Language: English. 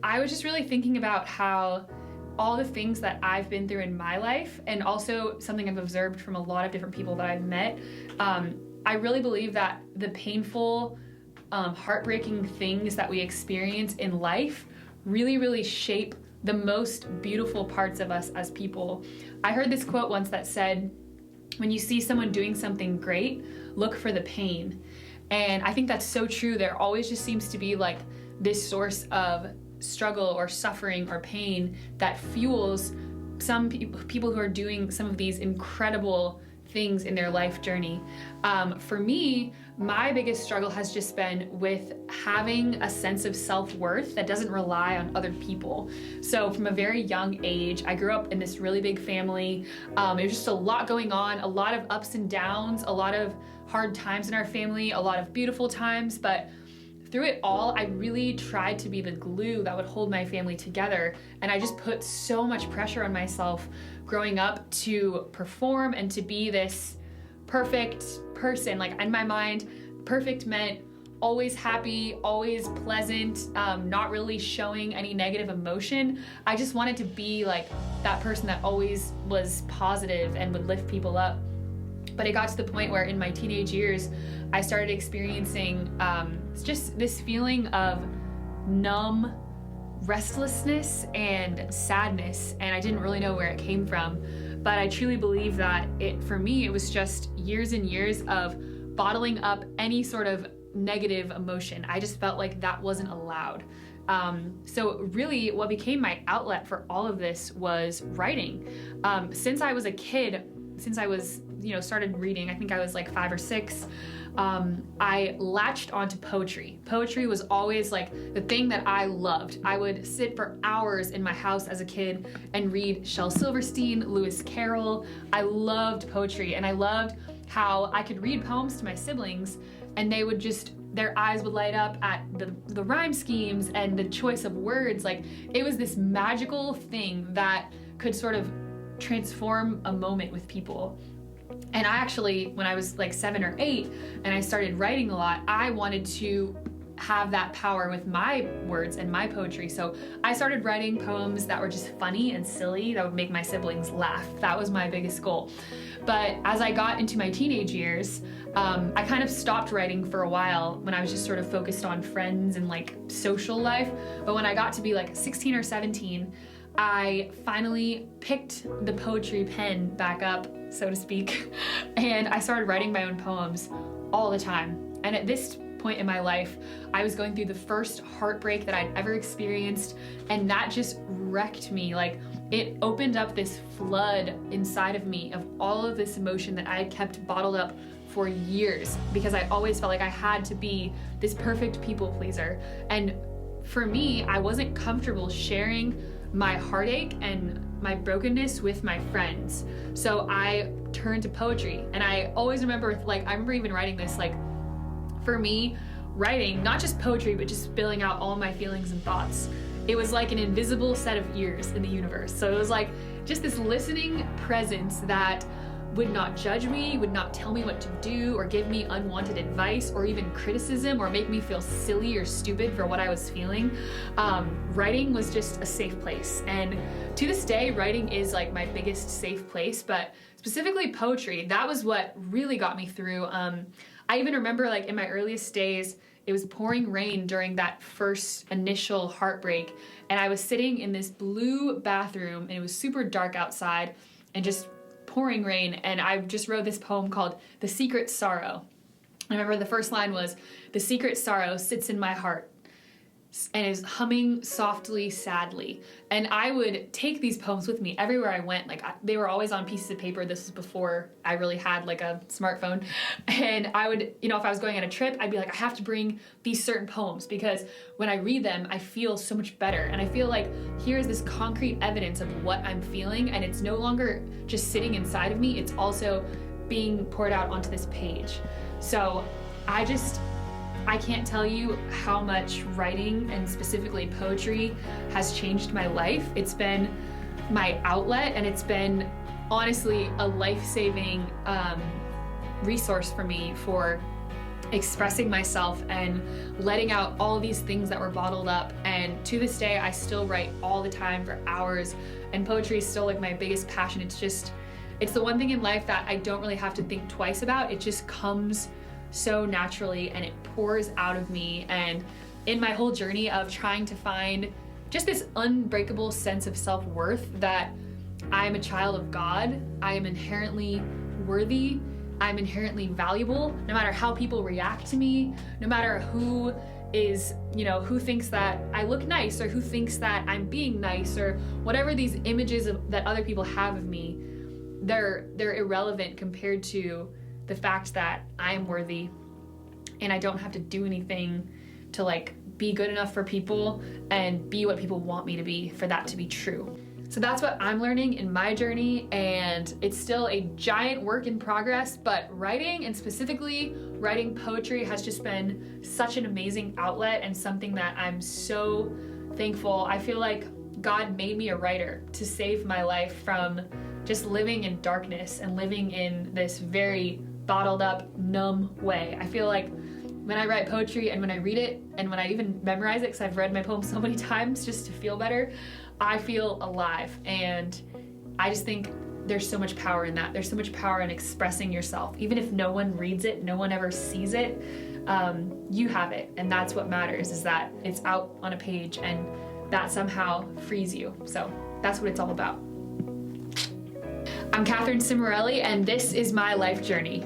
I was just really thinking about how all the things that I've been through in my life, and also something I've observed from a lot of different people that I've met, I really believe that the painful, heartbreaking things that we experience in life really, really shape the most beautiful parts of us as people. I heard this quote once that said, when you see someone doing something great, look for the pain. And I think that's so true. There always just seems to be like this source of struggle or suffering or pain that fuels some people who are doing some of these incredible things in their life journey. For me, my biggest struggle has just been with having a sense of self-worth that doesn't rely on other people. So from a very young age, I grew up in this really big family. It was just a lot going on, a lot of ups and downs, a lot of hard times in our family, a lot of beautiful times, but through it all, I really tried to be the glue that would hold my family together. And I just put so much pressure on myself growing up to perform and to be this perfect person. Like in my mind, perfect meant always happy, always pleasant, not really showing any negative emotion. I just wanted to be like that person that always was positive and would lift people up. But it got to the point where in my teenage years, I started experiencing just this feeling of numb restlessness and sadness, and I didn't really know where it came from. But I truly believe that for me, it was just years and years of bottling up any sort of negative emotion. I just felt like that wasn't allowed. So really what became my outlet for all of this was writing. Since I was a kid, since I was, started reading, I think I was like 5 or 6, I latched onto poetry. Poetry was always like the thing that I loved. I would sit for hours in my house as a kid and read Shel Silverstein, Lewis Carroll. I loved poetry, and I loved how I could read poems to my siblings and they would their eyes would light up at the rhyme schemes and the choice of words. Like, it was this magical thing that could sort of transform a moment with people. And I actually, when I was like 7 or 8 and I started writing a lot, I wanted to have that power with my words and my poetry. So I started writing poems that were just funny and silly, that would make my siblings laugh. That was my biggest goal. But as I got into my teenage years, I kind of stopped writing for a while when I was just sort of focused on friends and like social life. But when I got to be like 16 or 17, I finally picked the poetry pen back up, so to speak, and I started writing my own poems all the time. And at this point in my life, I was going through the first heartbreak that I'd ever experienced, and that just wrecked me. Like, it opened up this flood inside of me of all of this emotion that I had kept bottled up for years, because I always felt like I had to be this perfect people pleaser. And for me, I wasn't comfortable sharing my heartache and my brokenness with my friends. So I turned to poetry. And I always remember, I remember even writing this, for me, writing, not just poetry, but just spilling out all my feelings and thoughts. It was like an invisible set of ears in the universe. So it was like just this listening presence that would not judge me, would not tell me what to do, or give me unwanted advice, or even criticism, or make me feel silly or stupid for what I was feeling. Writing was just a safe place. And to this day, writing is like my biggest safe place, but specifically poetry, that was what really got me through. I even remember, in my earliest days, it was pouring rain during that first initial heartbreak, and I was sitting in this blue bathroom, and it was super dark outside, and just pouring rain, and I just wrote this poem called The Secret Sorrow. I remember the first line was, "The secret sorrow sits in my heart and is humming softly, sadly." And I would take these poems with me everywhere I went. They were always on pieces of paper. This was before I really had a smartphone. And I would, if I was going on a trip, I'd be like, I have to bring these certain poems, because when I read them, I feel so much better. And I feel like here's this concrete evidence of what I'm feeling, and it's no longer just sitting inside of me, it's also being poured out onto this page. So I can't tell you how much writing, and specifically poetry, has changed my life. It's been my outlet, and it's been honestly a life-saving resource for me for expressing myself and letting out all these things that were bottled up. And to this day, I still write all the time for hours, and poetry is still like my biggest passion. It's the one thing in life that I don't really have to think twice about. It just comes so naturally and it pours out of me. And in my whole journey of trying to find just this unbreakable sense of self-worth that I am a child of God, I am inherently worthy, I'm inherently valuable, no matter how people react to me, no matter who is, who thinks that I look nice or who thinks that I'm being nice or whatever these images that other people have of me, they're irrelevant compared to the fact that I am worthy and I don't have to do anything to like be good enough for people and be what people want me to be for that to be true. So that's what I'm learning in my journey, and it's still a giant work in progress, but writing, and specifically writing poetry, has just been such an amazing outlet and something that I'm so thankful. I feel like God made me a writer to save my life from just living in darkness and living in this very bottled up, numb way. I feel like when I write poetry and when I read it and when I even memorize it, because I've read my poems so many times just to feel better, I feel alive. And I just think there's so much power in that. There's so much power in expressing yourself. Even if no one reads it, no one ever sees it, you have it. And that's what matters, is that it's out on a page and that somehow frees you. So that's what it's all about. I'm Katherine Cimorelli, and this is my life journey.